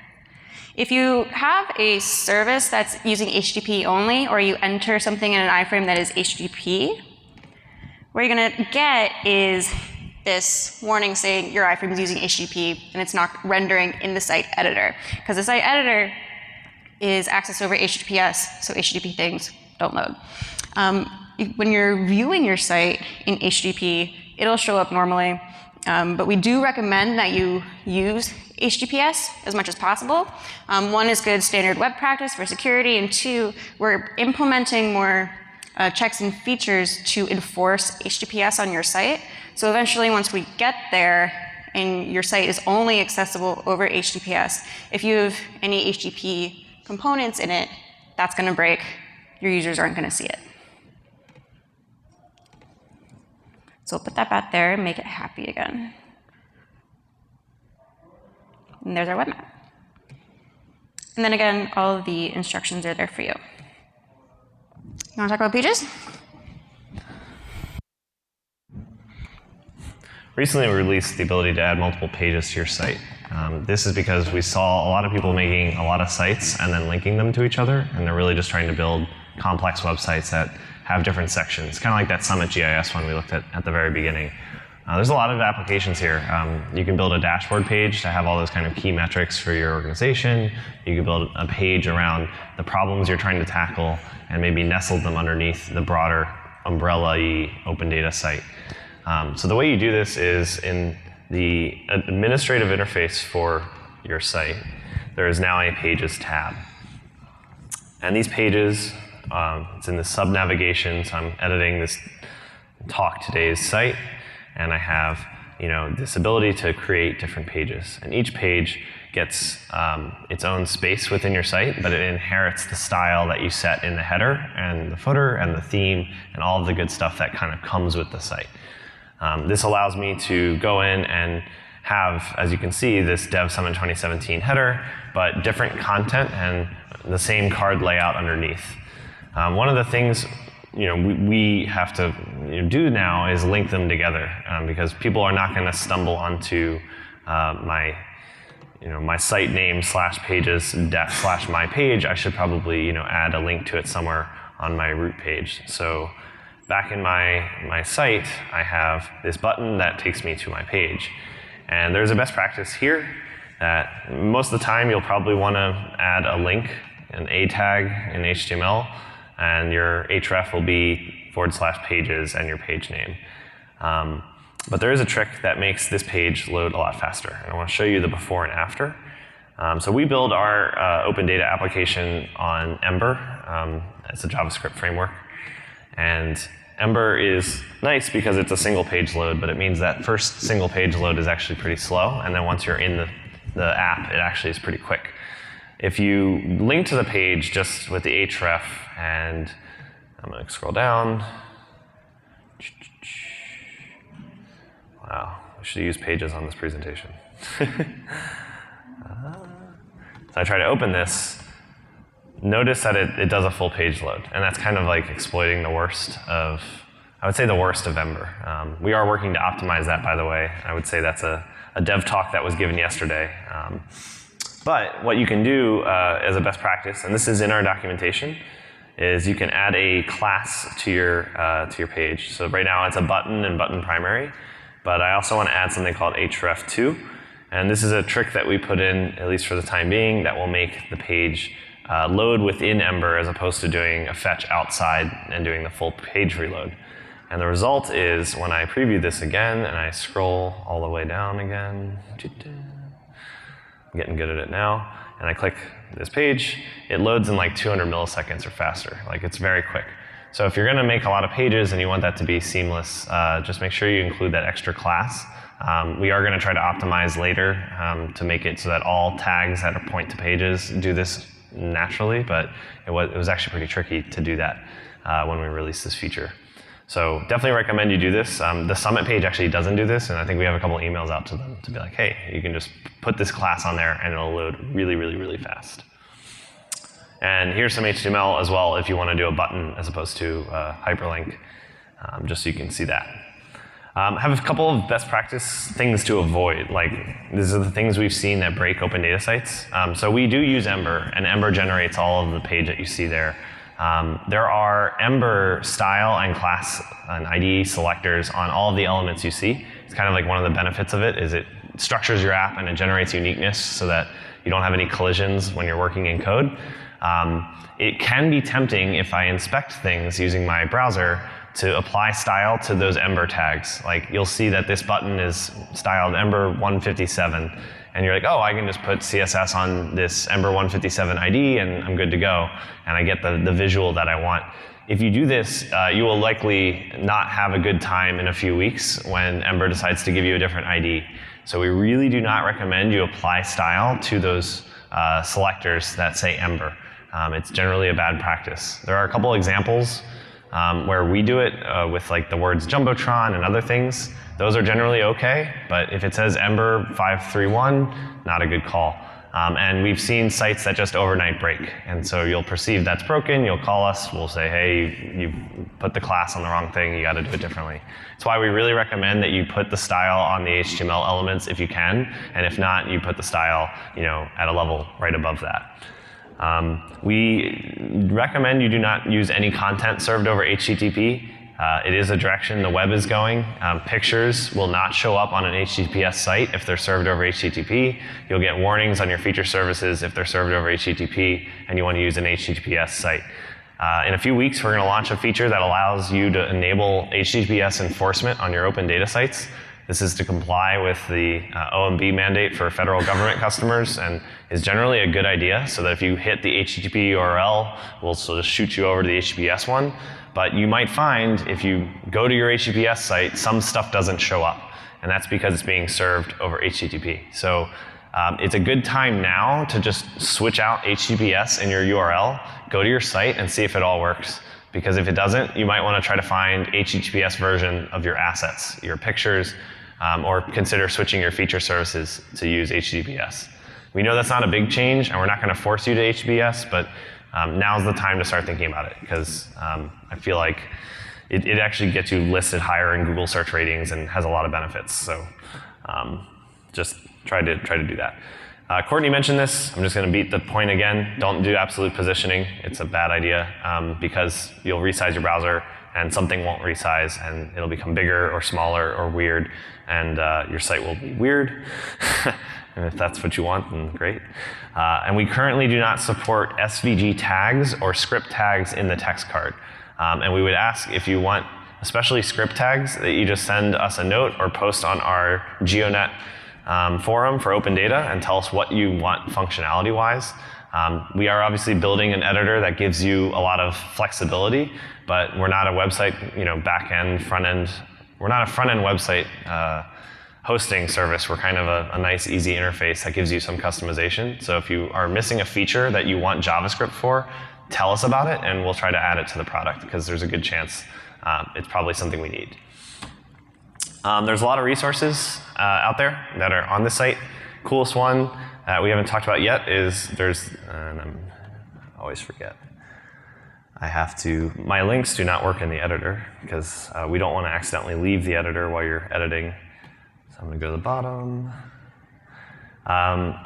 If you have a service that's using HTTP only, or you enter something in an iframe that is HTTP, what you're going to get is this warning saying your iframe is using HTTP and it's not rendering in the site editor, because the site editor is accessed over HTTPS, so HTTP things don't load. When you're viewing your site in HTTP, it'll show up normally, But we do recommend that you use HTTPS as much as possible. One is good standard web practice for security, and two, we're implementing more checks and features to enforce HTTPS on your site. So eventually, once we get there, and your site is only accessible over HTTPS, if you have any HTTP components in it, that's going to break. Your users aren't going to see it. So we'll put that back there and make it happy again. And there's our web map. And then again, all of the instructions are there for you. You want to talk about pages? Recently, we released the ability to add multiple pages to your site. This is because we saw a lot of people making a lot of sites and then linking them to each other, and they're really just trying to build complex websites that have different sections, kind of like that Summit GIS one we looked at the very beginning. There's a lot of applications here. You can build a dashboard page to have all those kind of key metrics for your organization. You can build a page around the problems you're trying to tackle and maybe nestle them underneath the broader umbrella-y open data site. So the way you do this is in the administrative interface for your site, there is now a Pages tab. And these pages, it's in the sub-navigation, so I'm editing this talk today's site, and I have this ability to create different pages. And each page gets its own space within your site, but it inherits the style that you set in the header and the footer and the theme and all of the good stuff that kind of comes with the site. This allows me to go in and have, as you can see, this Dev Summit 2017 header, but different content and the same card layout underneath. One of the things we have to do now is link them together because people are not going to stumble onto my site name /pages def /my page. I should probably add a link to it somewhere on my root page. So back in my site, I have this button that takes me to my page. And there's a best practice here that most of the time you'll probably want to add a link, an A tag in HTML, and your href will be /pages and your page name. But there is a trick that makes this page load a lot faster. And I want to show you the before and after. So we build our open data application on Ember. It's a JavaScript framework. And Ember is nice because it's a single page load, but it means that first single page load is actually pretty slow, and then once you're in the app, it actually is pretty quick. If you link to the page just with the href, and I'm going to scroll down. Wow, I should use pages on this presentation. So I try to open this. Notice that it does a full page load, and that's kind of like exploiting the worst of, I would say the worst of Ember. We are working to optimize that, by the way. I would say that's a dev talk that was given yesterday. But what you can do as a best practice, and this is in our documentation, is you can add a class to your page. So right now it's a button and button primary, but I also want to add something called href2, and this is a trick that we put in, at least for the time being, that will make the page load within Ember as opposed to doing a fetch outside and doing the full page reload. And the result is when I preview this again and I scroll all the way down again, I'm getting good at it now, and I click this page, it loads in like 200 milliseconds or faster. Like, it's very quick. So if you're going to make a lot of pages and you want that to be seamless, just make sure you include that extra class. We are going to try to optimize later to make it so that all tags that are point to pages do this naturally, but it was actually pretty tricky to do that when we released this feature. So definitely recommend you do this. The Summit page actually doesn't do this, and I think we have a couple emails out to them to be like, hey, you can just put this class on there and it'll load really, really, really fast. And here's some HTML as well if you want to do a button as opposed to hyperlink, just so you can see that. Have a couple of best practice things to avoid. Like, these are the things we've seen that break open data sites. So we do use Ember, and Ember generates all of the page that you see there. There are Ember style and class and ID selectors on all of the elements you see. It's kind of like one of the benefits of it is it structures your app and it generates uniqueness so that you don't have any collisions when you're working in code. It can be tempting if I inspect things using my browser to apply style to those Ember tags. Like you'll see that this button is styled Ember 157, and you're like, oh, I can just put CSS on this Ember 157 ID and I'm good to go, and I get the visual that I want. If you do this, you will likely not have a good time in a few weeks when Ember decides to give you a different ID. So we really do not recommend you apply style to those selectors that say Ember. It's generally a bad practice. There are a couple examples where we do it with like the words Jumbotron and other things. Those are generally okay, but if it says Ember 531, not a good call. And we've seen sites that just overnight break, and so you'll perceive that's broken, you'll call us, we'll say, hey, you put the class on the wrong thing, you gotta do it differently. That's why we really recommend that you put the style on the HTML elements if you can, and if not, you put the style, at a level right above that. We recommend you do not use any content served over HTTP. It is a direction the web is going. Pictures will not show up on an HTTPS site if they're served over HTTP. You'll get warnings on your feature services if they're served over HTTP and you want to use an HTTPS site. In a few weeks, we're going to launch a feature that allows you to enable HTTPS enforcement on your open data sites. This is to comply with the OMB mandate for federal government customers, and is generally a good idea, so that if you hit the HTTP URL, we'll sort of shoot you over to the HTTPS one. But you might find if you go to your HTTPS site, some stuff doesn't show up, and that's because it's being served over HTTP. So it's a good time now to just switch out HTTPS in your URL, go to your site and see if it all works. Because if it doesn't, you might want to try to find HTTPS version of your assets, your pictures, or consider switching your feature services to use HTTPS. We know that's not a big change, and we're not going to force you to HTTPS, but now's the time to start thinking about it, because I feel like it actually gets you listed higher in Google search ratings and has a lot of benefits. So just try to do that. Courtney mentioned this. I'm just going to beat the point again. Don't do absolute positioning. It's a bad idea because you'll resize your browser and something won't resize, and it'll become bigger or smaller or weird, and your site will be weird. And if that's what you want, then great. And we currently do not support SVG tags or script tags in the text card. And we would ask if you want, especially script tags, that you just send us a note or post on our GeoNet forum for open data and tell us what you want functionality-wise. We are obviously building an editor that gives you a lot of flexibility, but we're not a website, back-end, front-end. We're not a front-end website hosting service. We're kind of a nice, easy interface that gives you some customization. So if you are missing a feature that you want JavaScript for, tell us about it, and we'll try to add it to the product, because there's a good chance it's probably something we need. There's a lot of resources out there that are on the site. Coolest one we haven't talked about yet is and I always forget. My links do not work in the editor, because we don't want to accidentally leave the editor while you're editing. So I'm going to go to the bottom.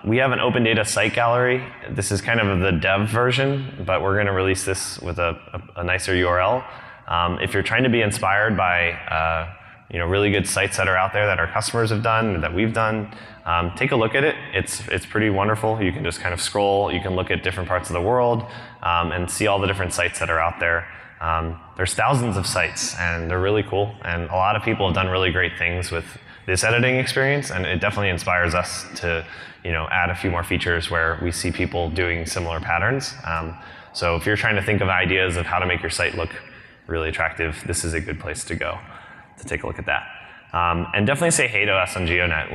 We have an open data site gallery. This is kind of the dev version, but we're going to release this with a nicer URL. If you're trying to be inspired by really good sites that are out there that our customers have done, that we've done, take a look at it. It's pretty wonderful. You can just kind of scroll. You can look at different parts of the world and see all the different sites that are out there. There's thousands of sites, and they're really cool. And a lot of people have done really great things with this editing experience, and it definitely inspires us to add a few more features where we see people doing similar patterns. So if you're trying to think of ideas of how to make your site look really attractive, this is a good place to go to take a look at that. And definitely say hey to us on GeoNet.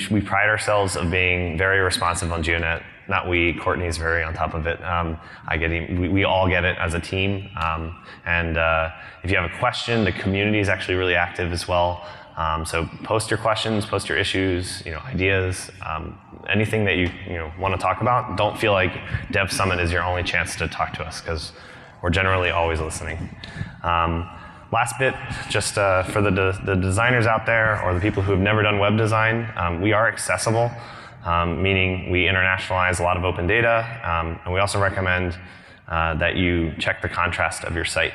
We pride ourselves of being very responsive on GeoNet. Not we, Courtney's very on top of it. We all get it as a team. And if you have a question, the community is actually really active as well. So post your questions, post your issues, ideas, anything that you want to talk about. Don't feel like Dev Summit is your only chance to talk to us, because we're generally always listening. Last bit, just for the designers out there or the people who have never done web design, we are accessible, meaning we internationalize a lot of open data, and we also recommend that you check the contrast of your site.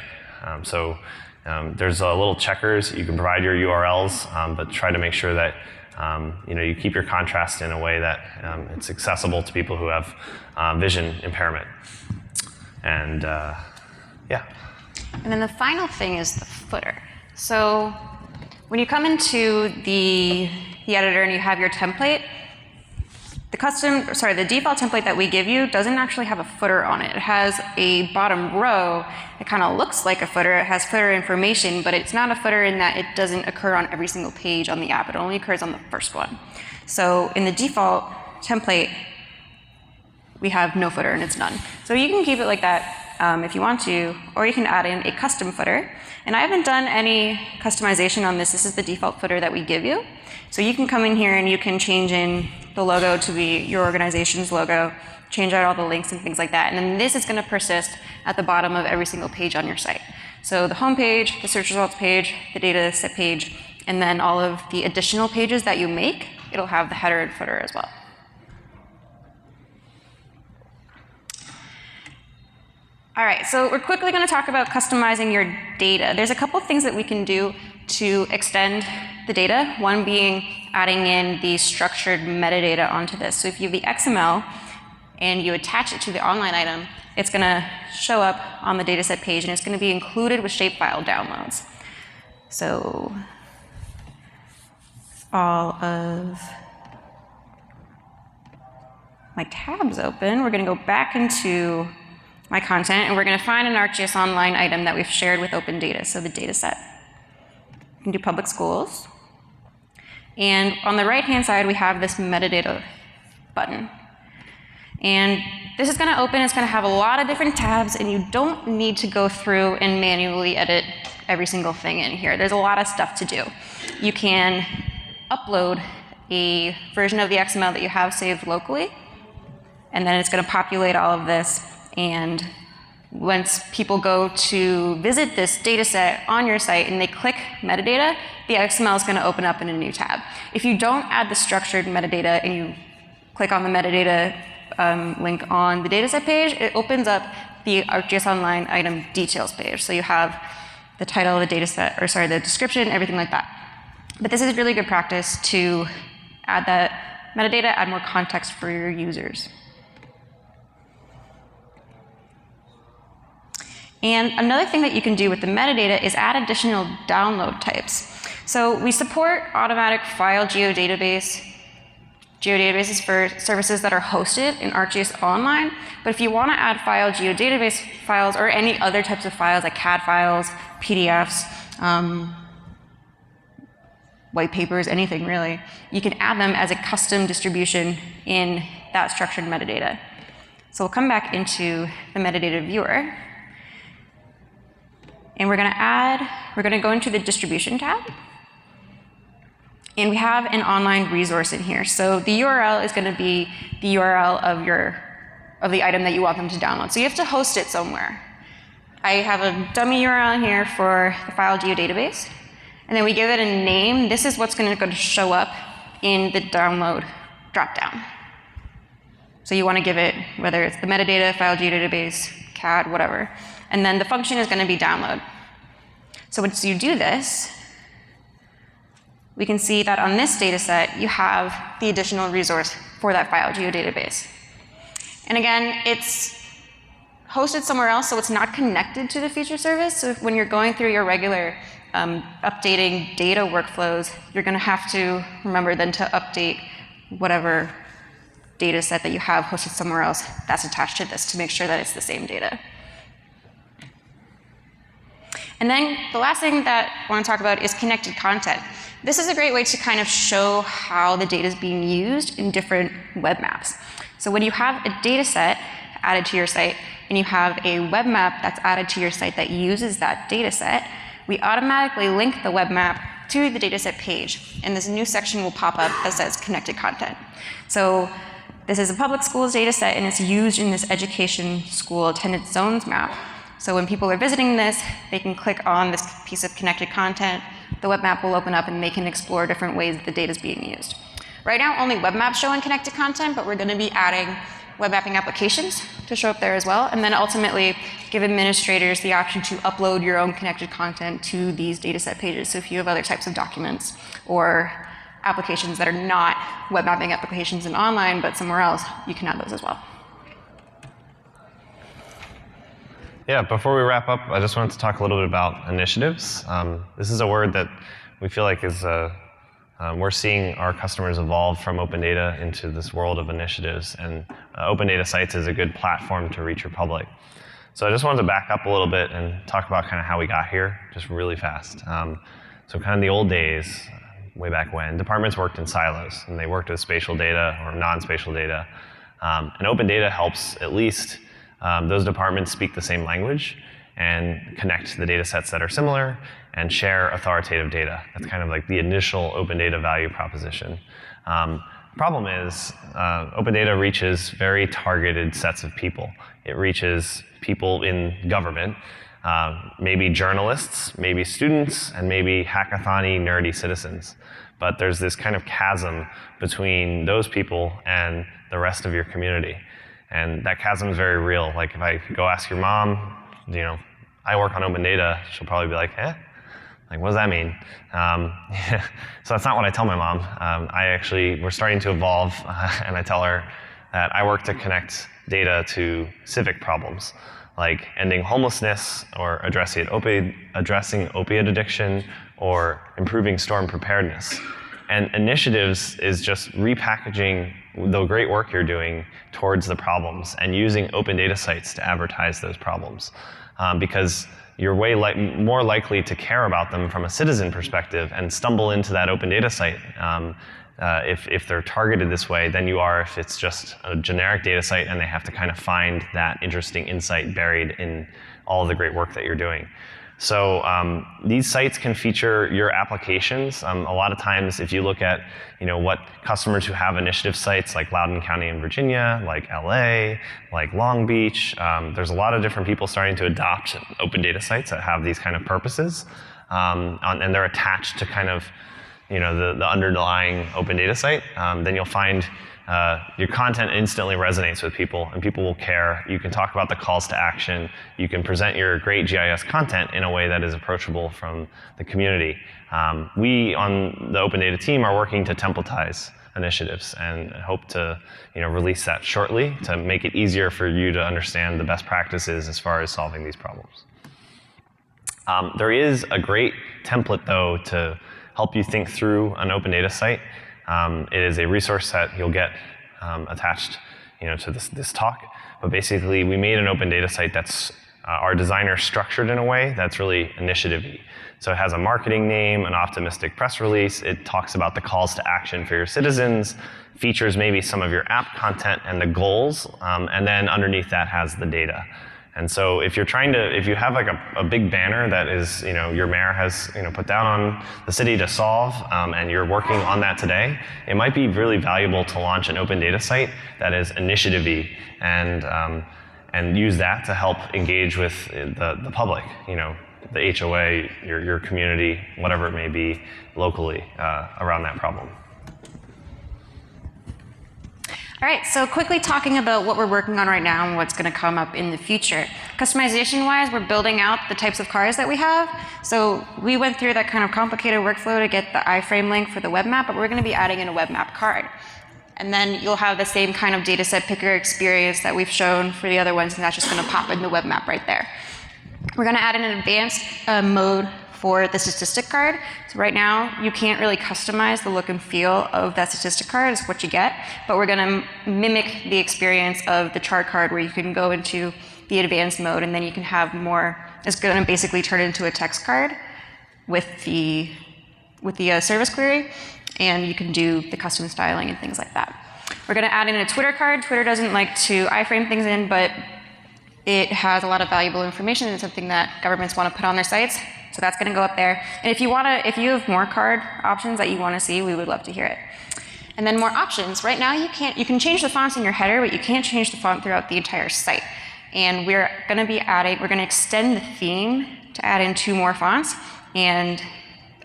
There's a little checkers. You can provide your URLs, but try to make sure that you keep your contrast in a way that it's accessible to people who have vision impairment. And yeah. And then the final thing is the footer. So when you come into the editor and you have your template, the default template that we give you doesn't actually have a footer on it. It has a bottom row. It kind of looks like a footer. It has footer information, but it's not a footer in that it doesn't occur on every single page on the app. It only occurs on the first one. So in the default template, we have no footer and it's none. So you can keep it like that if you want to, or you can add in a custom footer. And I haven't done any customization on this. This is the default footer that we give you. So you can come in here and you can change in the logo to be your organization's logo, change out all the links and things like that. And then this is going to persist at the bottom of every single page on your site. So the home page, the search results page, the data set page, and then all of the additional pages that you make, it'll have the header and footer as well. All right, so we're quickly going to talk about customizing your data. There's a couple things that we can do to extend the data, one being adding in the structured metadata onto this. So if you have the XML and you attach it to the online item, it's going to show up on the dataset page and it's going to be included with shapefile downloads. So all of my tabs open, we're going to go back into my content, and we're going to find an ArcGIS Online item that we've shared with Open Data, so the data set. We can do public schools. And on the right-hand side, we have this metadata button. And this is going to open, it's going to have a lot of different tabs, and you don't need to go through and manually edit every single thing in here. There's a lot of stuff to do. You can upload a version of the XML that you have saved locally, and then it's going to populate all of this. And once people go to visit this data set on your site and they click metadata, the XML is going to open up in a new tab. If you don't add the structured metadata and you click on the metadata link on the dataset page, it opens up the ArcGIS Online item details page. So you have the title of the dataset, or sorry, the description, everything like that. But this is really good practice to add that metadata, add more context for your users. And another thing that you can do with the metadata is add additional download types. So we support automatic file geodatabase. Geodatabases for services that are hosted in ArcGIS Online. But if you want to add file geodatabase files or any other types of files like CAD files, PDFs, white papers, anything really, you can add them as a custom distribution in that structured metadata. So we'll come back into the metadata viewer. And we're going to go into the distribution tab. And we have an online resource in here. So the URL is going to be the URL of the item that you want them to download. So you have to host it somewhere. I have a dummy URL here for the file geodatabase. And then we give it a name. This is what's going to show up in the download dropdown. So you want to give it, whether it's the metadata, file geodatabase, CAD, whatever. And then the function is going to be download. So once you do this, we can see that on this data set, you have the additional resource for that file geodatabase. And again, it's hosted somewhere else, so it's not connected to the feature service. So when you're going through your regular updating data workflows, you're going to have to remember then to update whatever data set that you have hosted somewhere else that's attached to this to make sure that it's the same data. And then the last thing that I want to talk about is connected content. This is a great way to kind of show how the data is being used in different web maps. So when you have a data set added to your site and you have a web map that's added to your site that uses that data set, we automatically link the web map to the data set page. And this new section will pop up that says connected content. So this is a public schools data set and it's used in this education school attendance zones map. So when people are visiting this, they can click on this piece of connected content, the web map will open up and they can explore different ways that the data is being used. Right now, only web maps show in connected content, but we're going to be adding web mapping applications to show up there as well, and then ultimately give administrators the option to upload your own connected content to these dataset pages. So if you have other types of documents or applications that are not web mapping applications in online, but somewhere else, you can add those as well. Yeah, before we wrap up, I just wanted to talk a little bit about initiatives. This is a word that we feel like is we're seeing our customers evolve from open data into this world of initiatives, and open data sites is a good platform to reach your public. So I just wanted to back up a little bit and talk about kind of how we got here, just really fast. So kind of the old days, way back when, departments worked in silos, and they worked with spatial data or non-spatial data. And open data helps at least those departments speak the same language and connect the data sets that are similar and share authoritative data. That's kind of like the initial open data value proposition. Problem is, open data reaches very targeted sets of people. It reaches people in government, maybe journalists, maybe students, and maybe hackathon-y, nerdy citizens. But there's this kind of chasm between those people and the rest of your community. And that chasm is very real. Like if I go ask your mom, you know, I work on open data, she'll probably be like, eh? Like, what does that mean? So that's not what I tell my mom. We're starting to evolve, and I tell her that I work to connect data to civic problems, like ending homelessness or addressing opioid addiction or improving storm preparedness. And initiatives is just repackaging the great work you're doing towards the problems and using open data sites to advertise those problems. Because you're more likely to care about them from a citizen perspective and stumble into that open data site if they're targeted this way than you are if it's just a generic data site and they have to kind of find that interesting insight buried in all of the great work that you're doing. So these sites can feature your applications. A lot of times, if you look at what customers who have initiative sites like Loudoun County in Virginia, like LA, like Long Beach, there's a lot of different people starting to adopt open data sites that have these kind of purposes, and they're attached to kind of the underlying open data site. Then you'll find your content instantly resonates with people, and people will care. You can talk about the calls to action. You can present your great GIS content in a way that is approachable from the community. We on the open data team are working to templatize initiatives and hope to release that shortly to make it easier for you to understand the best practices as far as solving these problems. There is a great template though to help you think through an open data site. It is a resource that you'll get attached to this talk. But basically, we made an open data site that's our designer structured in a way that's really initiative-y. So it has a marketing name, an optimistic press release. It talks about the calls to action for your citizens, features maybe some of your app content and the goals, and then underneath that has the data. And so if you have like a big banner that is, your mayor has, put down on the city to solve, and you're working on that today, it might be really valuable to launch an open data site that is initiative-y and use that to help engage with the public, the HOA, your community, whatever it may be locally around that problem. All right, so quickly talking about what we're working on right now and what's going to come up in the future. Customization-wise, we're building out the types of cards that we have. So we went through that kind of complicated workflow to get the iframe link for the web map, but we're going to be adding in a web map card. And then you'll have the same kind of dataset picker experience that we've shown for the other ones, and that's just going to pop in the web map right there. We're going to add in an advanced mode for the statistic card. So right now, you can't really customize the look and feel of that statistic card, is what you get, but we're going to mimic the experience of the chart card where you can go into the advanced mode and then you can have more, it's going to basically turn into a text card with the service query, and you can do the custom styling and things like that. We're going to add in a Twitter card. Twitter doesn't like to iframe things in, but it has a lot of valuable information and something that governments want to put on their sites. So that's going to go up there. And if you have more card options that you want to see, we would love to hear it. And then more options. Right now you can change the fonts in your header, but you can't change the font throughout the entire site. And we're going to extend the theme to add in 2 more fonts. And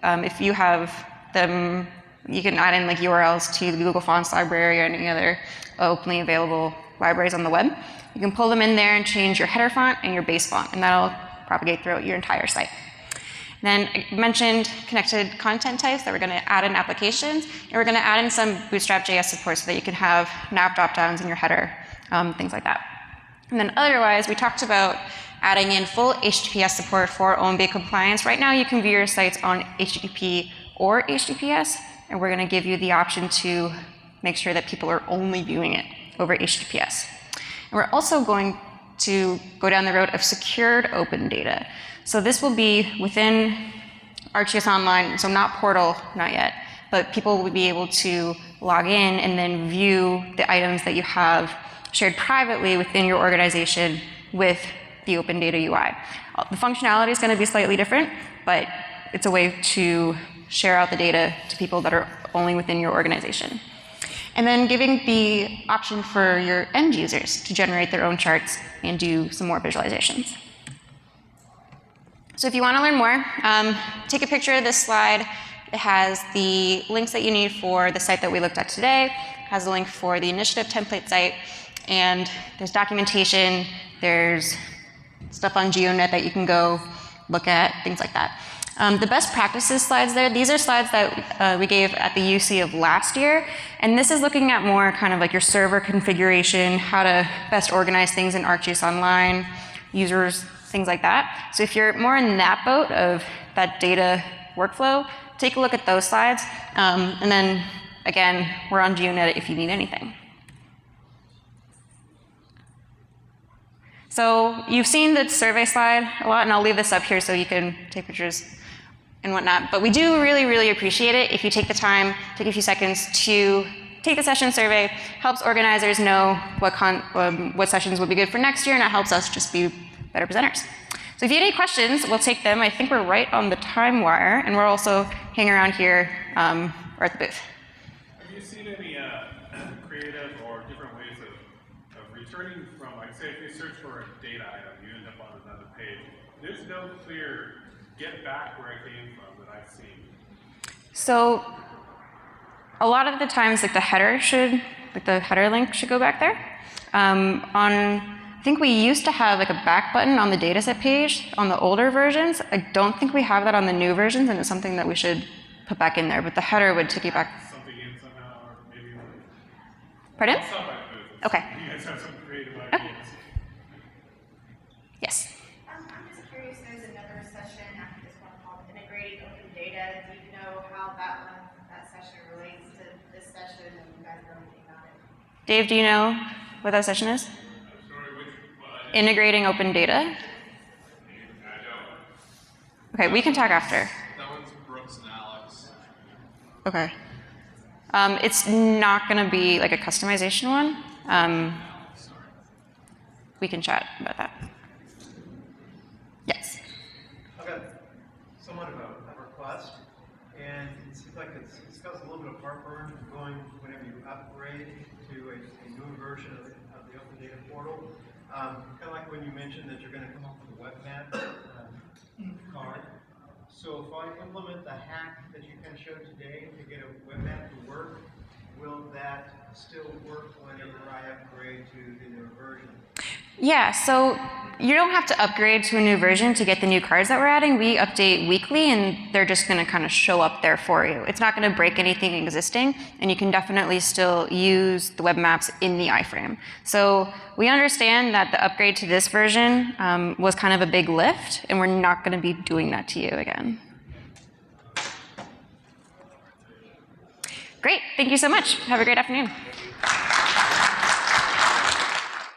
if you have them, you can add in like URLs to the Google Fonts library or any other openly available libraries on the web. You can pull them in there and change your header font and your base font, and that'll propagate throughout your entire site. Then I mentioned connected content types that we're going to add in applications, and we're going to add in some Bootstrap JS support so that you can have nav dropdowns in your header, things like that. And then otherwise, we talked about adding in full HTTPS support for OMB compliance. Right now, you can view your sites on HTTP or HTTPS, and we're going to give you the option to make sure that people are only viewing it over HTTPS. And we're also going to go down the road of secured open data. So this will be within ArcGIS Online, so not Portal, not yet, but people will be able to log in and then view the items that you have shared privately within your organization with the Open Data UI. The functionality is going to be slightly different, but it's a way to share out the data to people that are only within your organization. And then giving the option for your end users to generate their own charts and do some more visualizations. So if you want to learn more, take a picture of this slide. It has the links that you need for the site that we looked at today. It has a link for the initiative template site. And there's documentation. There's stuff on GeoNet that you can go look at, things like that. The best practices slides there, these are slides that we gave at the UC of last year. And this is looking at more kind of like your server configuration, how to best organize things in ArcGIS Online, users, things like that. So if you're more in that boat of that data workflow, take a look at those slides. And then, again, we're on GeoNet if you need anything. So you've seen the survey slide a lot, and I'll leave this up here so you can take pictures and whatnot. But we do really, really appreciate it if you take the time, take a few seconds to take the session survey. Helps organizers know what sessions would be good for next year, and it helps us just be better presenters. So if you have any questions, we'll take them. I think we're right on the time wire, and we're also hanging around here or at the booth. Have you seen any creative or different ways of returning from, like, say, if you search for a data item, you end up on another page. There's no clear get back where it came from that I've seen. So a lot of the times, like the header link should go back there. I think we used to have like a back button on the dataset page on the older versions. I don't think we have that on the new versions, and it's something that we should put back in there. But the header would take you back. Something in somehow, or maybe. Pardon? Okay. You guys have some creative ideas. Yes. I'm just curious, there's another session after this one called Integrating Open Data. Do you know how that session relates to this session, and you guys know anything about it? Dave, do you know what that session is? Integrating open data? Okay, we can talk after. That one's Brooks and Alex. Okay. It's not going to be like a customization one. We can chat about that. Yes. I've got somewhat of a request, and it seems like it's caused a little bit of heartburn going whenever you upgrade to a new version of the Open Data Portal. Kind of like when you mentioned that you're going to come up with a web map card. So if I implement the hack that you kind of showed today to get a web map to work, will that still work whenever I upgrade to the newer version? Yeah, so you don't have to upgrade to a new version to get the new cards that we're adding. We update weekly, and they're just going to kind of show up there for you. It's not going to break anything existing, and you can definitely still use the web maps in the iframe. So we understand that the upgrade to this version was kind of a big lift, and we're not going to be doing that to you again. Great, thank you so much. Have a great afternoon.